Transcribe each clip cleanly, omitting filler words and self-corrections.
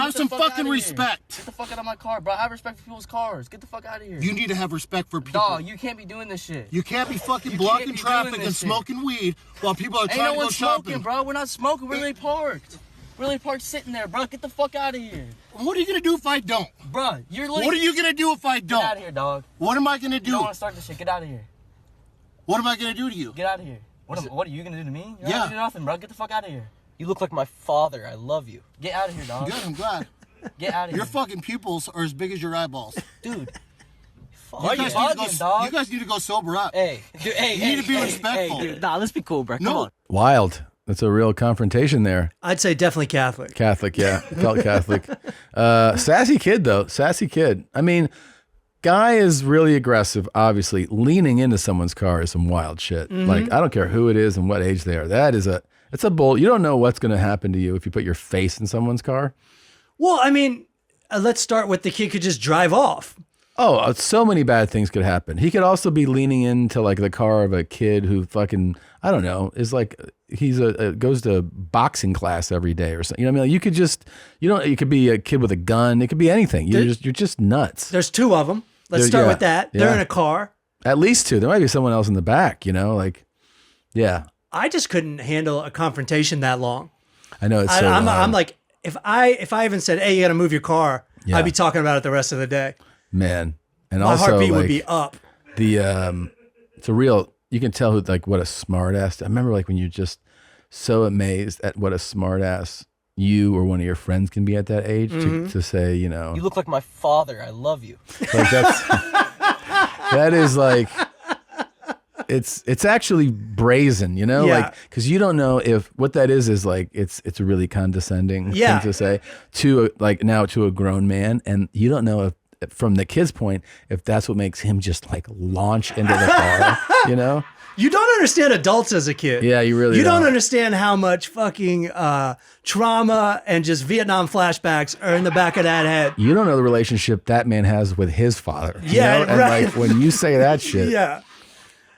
Have some fucking respect. Get the fuck out of my car, bro. Have respect for people's cars. Get the fuck out of here. You need to have respect for people. Dog, you can't be doing this shit. You can't be fucking blocking traffic and smoking weed while people are trying to go shopping. Smoking, bro. We're not smoking. We're really parked. We're really parked sitting there, bro. Get the fuck out of here. What are you gonna do if I don't? Bro, you're literally... What are you gonna do if I don't? Get out of here, dog. What am I gonna do? You don't want to start this shit. Get out of here. What am I gonna do to you? Get out of here. What are you gonna do to me? You're not gonna do nothing, bro. Get the fuck out of here. You look like my father. I love you. Get out of here, dog. Good, I'm glad. Get out of here. Your fucking pupils are as big as your eyeballs. Dude. You guys need to go sober up. Hey, dude, you need to be respectful. Dude, nah, let's be cool, bro. Come on. Wild. That's a real confrontation there. I'd say definitely Catholic. Catholic, yeah. Felt Catholic. Sassy kid, though. Sassy kid. I mean, guy is really aggressive, obviously. Leaning into someone's car is some wild shit. Like, I don't care who it is and what age they are. It's a bold. You don't know what's going to happen to you if you put your face in someone's car. Well, I mean, let's start with the kid could just drive off. Oh, so many bad things could happen. He could also be leaning into like the car of a kid who fucking, I don't know, is like, goes to boxing class every day or something. You know what I mean? Like you could just, you could be a kid with a gun. It could be anything. You're just nuts. There's two of them. Let's start with that. They're in a car. At least two. There might be someone else in the back, like, yeah. I just couldn't handle a confrontation that long. I know it's I'm like, if I even said, hey, you got to move your car, I'd be talking about it the rest of the day. Man. And my also, heartbeat would be up. It's a real, you can tell what a smart ass. I remember like when you're just so amazed at what a smart ass you or one of your friends can be at that age to say, You look like my father. I love you. Like that is like, it's actually brazen, like, cause you don't know if what that is like, it's a really condescending thing to say to to a grown man. And you don't know if, from the kid's point, if that's what makes him just like launch into the car, You don't understand adults as a kid. Yeah, you really don't understand how much fucking trauma and just Vietnam flashbacks are in the back of that head. You don't know the relationship that man has with his father. Yeah, and right. like when you say that shit, yeah.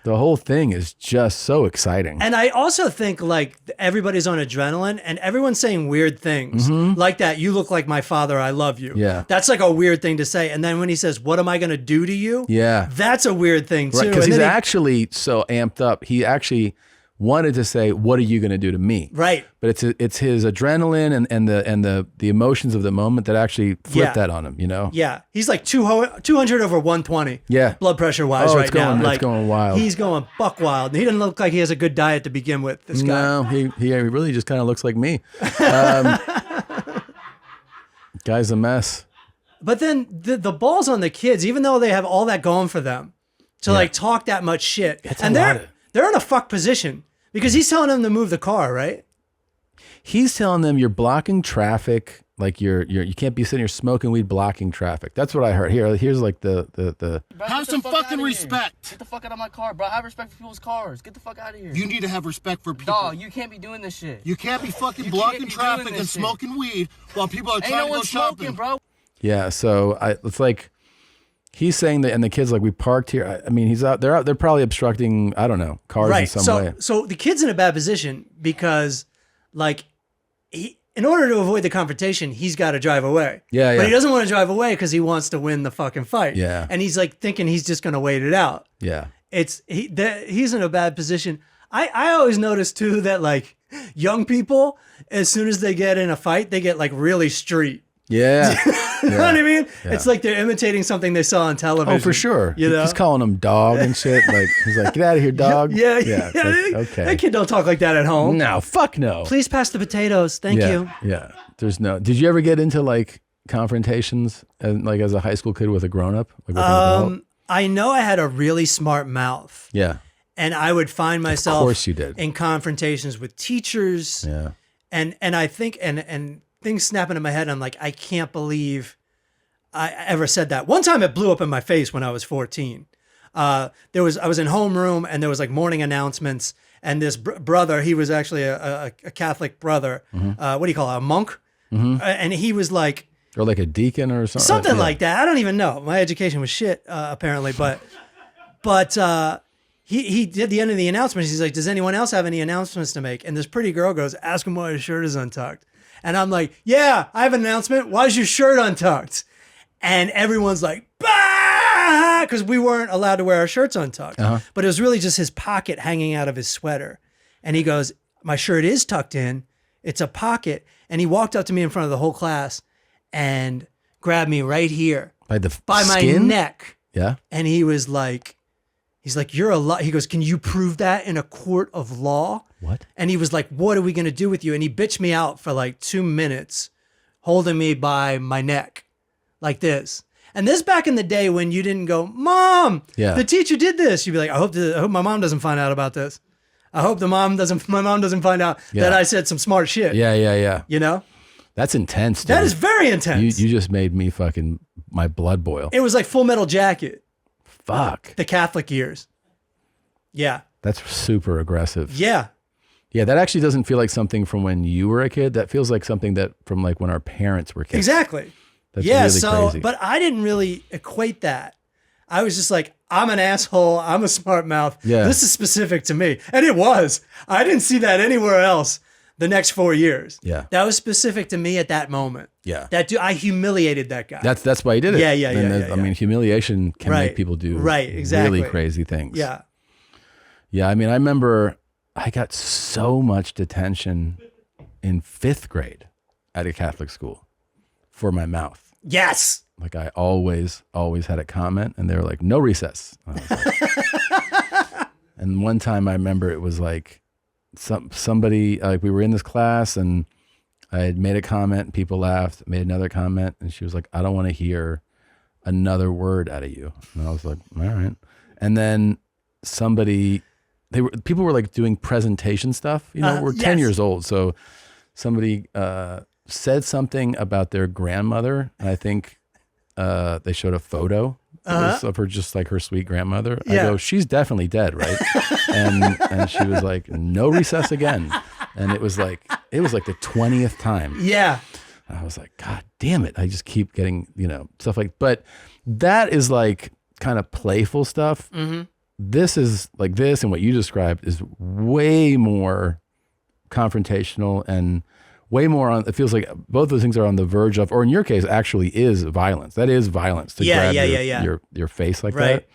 The whole thing is just so exciting. And I also think like everybody's on adrenaline and everyone's saying weird things like that. You look like my father. I love you. Yeah. That's like a weird thing to say. And then when he says, what am I going to do to you? Yeah. That's a weird thing too. Right, because he's actually so amped up. He actually wanted to say, what are you going to do to me? Right. But it's his adrenaline and the emotions of the moment that actually flip that on him, Yeah. He's like 200 over 120. Yeah. Blood pressure wise now. It's going wild. He's going buck wild. He doesn't look like he has a good diet to begin with, this guy. No, he really just kind of looks like me. Guy's a mess. But then the balls on the kids, even though they have all that going for them, to like talk that much shit. And they're in a fuck position because he's telling them to move the car, right? He's telling them you're blocking traffic, like you can't be sitting here smoking weed, blocking traffic. That's what I heard. Here's like the Bro, have some fucking respect. Get the fuck out of my car, bro. Have respect for people's cars. Get the fuck out of here. You need to have respect for people. Dog, you can't be doing this shit. You can't be fucking blocking traffic and smoking weed while people are trying to go shopping, bro. Yeah, so it's like he's saying that, and the kid's like, we parked here. I mean, he's out. They're probably obstructing, I don't know, cars in some way. So the kid's in a bad position because, like, in order to avoid the confrontation, he's got to drive away. Yeah. But he doesn't want to drive away because he wants to win the fucking fight. Yeah. And he's like thinking he's just going to wait it out. Yeah. He's in a bad position. I always notice too that like young people, as soon as they get in a fight, they get like really street. Yeah. You know what I mean? Yeah. It's like they're imitating something they saw on television. Oh, for sure. He's calling him dog and shit. Like he's like, get out of here, dog. Yeah. Like, okay. That kid don't talk like that at home. No, fuck no. Please pass the potatoes. Thank you. Yeah. There's no. Did you ever get into like confrontations as a high school kid with a grown up? I know I had a really smart mouth. Yeah. And I would find myself of course you did. In confrontations with teachers. Yeah. And I think and things snap into my head. And I'm like, I can't believe I ever said that. One time it blew up in my face when I was 14. I was in homeroom and there was like morning announcements, and this brother, he was actually a Catholic brother. What do you call it? A monk? And he was like, or like a deacon or something. Something like that. I don't even know. My education was shit, apparently. But he did the end of the announcements. He's like, does anyone else have any announcements to make? And this pretty girl goes, ask him why his shirt is untucked. And I'm like, yeah, I have an announcement. Why is your shirt untucked? And everyone's like, bah! Because we weren't allowed to wear our shirts untucked. But it was really just his pocket hanging out of his sweater. And he goes, my shirt is tucked in. It's a pocket. And he walked up to me in front of the whole class and grabbed me right here. By my skin? neck. Yeah. And he was like, you're a lot. He goes, can you prove that in a court of law? What? And he was like, what are we going to do with you? And he bitched me out for like 2 minutes, holding me by my neck like this. And this back in the day when you didn't go, Mom, the teacher did this. You'd be like, I hope my mom doesn't find out about this. I hope my mom doesn't find out that I said some smart shit. Yeah. You know? That's intense, dude. That is very intense. You just made me fucking, my blood boil. It was like Full Metal Jacket. Fuck. The Catholic years. Yeah. That's super aggressive. Yeah. Yeah, that actually doesn't feel like something from when you were a kid. That feels like something that from like when our parents were kids. Exactly. That's really crazy. But I didn't really equate that. I was just like, I'm an asshole. I'm a smart mouth. Yeah. This is specific to me. And it was. I didn't see that anywhere else the next 4 years. Yeah. That was specific to me at that moment. Yeah. I humiliated that guy. That's why he did it. Yeah. I mean, humiliation can Right. make people do exactly. really crazy things. Yeah. Yeah, I mean, I remember I got so much detention in 5th grade at a Catholic school for my mouth. Yes. Like I always had a comment and they were like, no recess. And, I was like, and one time I remember it was like somebody, like we were in this class and I had made a comment and people laughed, made another comment. And she was like, I don't want to hear another word out of you. And I was like, all right. And then people were like doing presentation stuff, you know, we're 10 years old. So somebody, said something about their grandmother. And I think they showed a photo of her, just like her sweet grandmother. I go, she's definitely dead, right? and she was like, no recess again. And it was like the 20th time. Yeah. And I was like, God damn it. I just keep getting, stuff like, but that is like kind of playful stuff. Mm-hmm. This is like this, and what you described is way more confrontational and way more on, it feels like both those things are on the verge of, or in your case, actually is violence. That is violence to grab your face like that.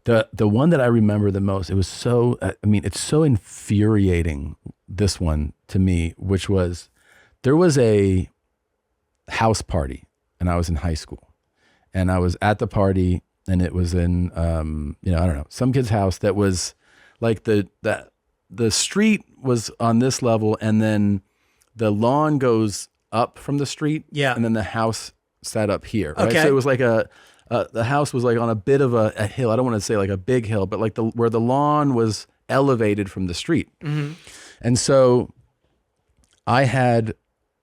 The one that I remember the most, it was so, it's so infuriating, this one to me, which was, there was a house party and I was in high school and I was at the party and it was in, I don't know, some kid's house that was like the street was on this level and then the lawn goes up from the street. Yeah. And then the house sat up here. Right? Okay. So it was like the house was like on a bit of a hill. I don't want to say like a big hill, but like where the lawn was elevated from the street. Mm-hmm. And so I had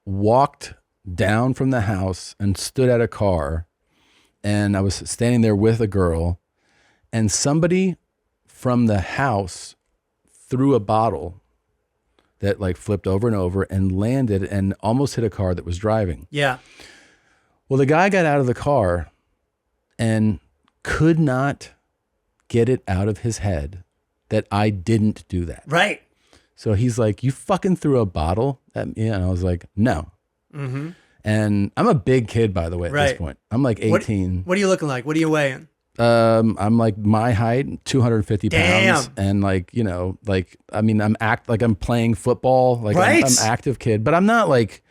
walked down from the house and stood at a car and I was standing there with a girl and somebody from the house threw a bottle that like flipped over and over and landed and almost hit a car that was driving. Yeah. Well, the guy got out of the car and could not get it out of his head that I didn't do that. Right. So he's like, you fucking threw a bottle at me? And I was like, no. Mm-hmm. And I'm a big kid, by the way, at this point. I'm like 18. What are you looking like? What are you weighing? I'm like my height, 250 pounds. And like, I'm playing football. Like I'm active kid, but I'm not like,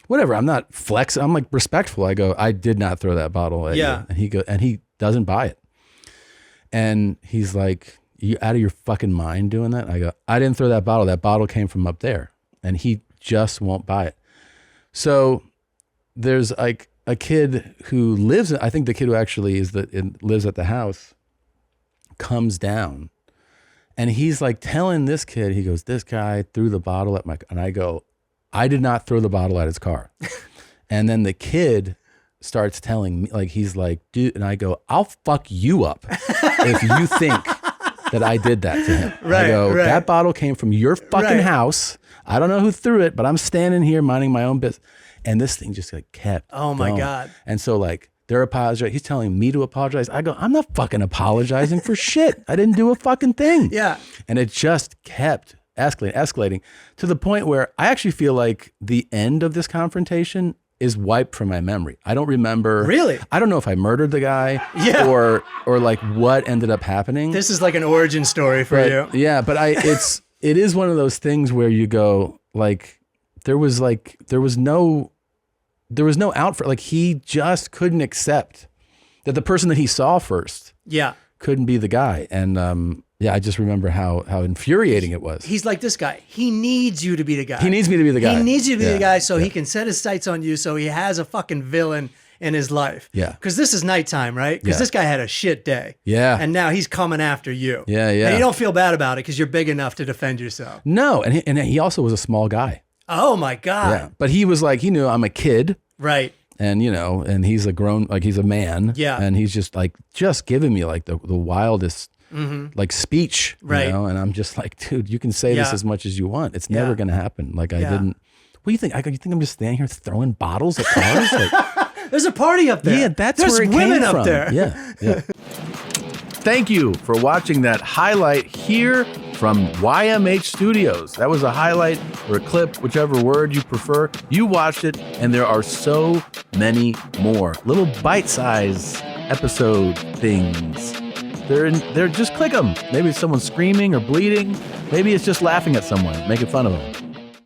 whatever. I'm not flex. I'm like respectful. I go, I did not throw that bottle at you. And he doesn't buy it. And he's like, you out of your fucking mind doing that? I go, I didn't throw that bottle. That bottle came from up there. And he just won't buy it. So there's like a kid who lives, I think the kid who actually lives at the house comes down and he's like telling this kid, he goes, this guy threw the bottle at and I go, I did not throw the bottle at his car. And then the kid starts telling me, like, he's like, dude, and I go, I'll fuck you up if you think that I did that to him. I go, that bottle came from your fucking house. I don't know who threw it, but I'm standing here minding my own business. And this thing just like kept my God. And so like they're apologizing. He's telling me to apologize. I go, I'm not fucking apologizing for shit. I didn't do a fucking thing. Yeah. And it just kept escalating to the point where I actually feel like the end of this confrontation is wiped from my memory. I don't remember. Really? I don't know if I murdered the guy Yeah. or like what ended up happening. This is like an origin story for you. Yeah, but it is one of those things where you go like there was no out for, like, he just couldn't accept that the person that he saw first couldn't be the guy. And I just remember how infuriating it was. He's like this guy. He needs you to be the guy. He needs me to be the guy. He needs you to be the guy so he can set his sights on you, so he has a fucking villain in his life. Yeah. Because this is nighttime, right? Because this guy had a shit day. Yeah. And now he's coming after you. Yeah. And you don't feel bad about it because you're big enough to defend yourself. No, and he also was a small guy. Oh my God. Yeah. But he was like, he knew I'm a kid. Right. And, and he's a grown, like, he's a man. Yeah. And he's just giving me like the wildest like speech, right. And I'm just like, dude, you can say this as much as you want. It's never going to happen. Like, I didn't. What do you think? You think I'm just standing here throwing bottles at cars? Like, there's a party up there. Yeah, that's There's where it women came up from. there. Yeah. Thank you for watching that highlight here from YMH Studios. That was a highlight or a clip, whichever word you prefer. You watched it, and there are so many more little bite-sized episode things. They're just click them. Maybe it's someone screaming or bleeding. Maybe it's just laughing at someone, making fun of them.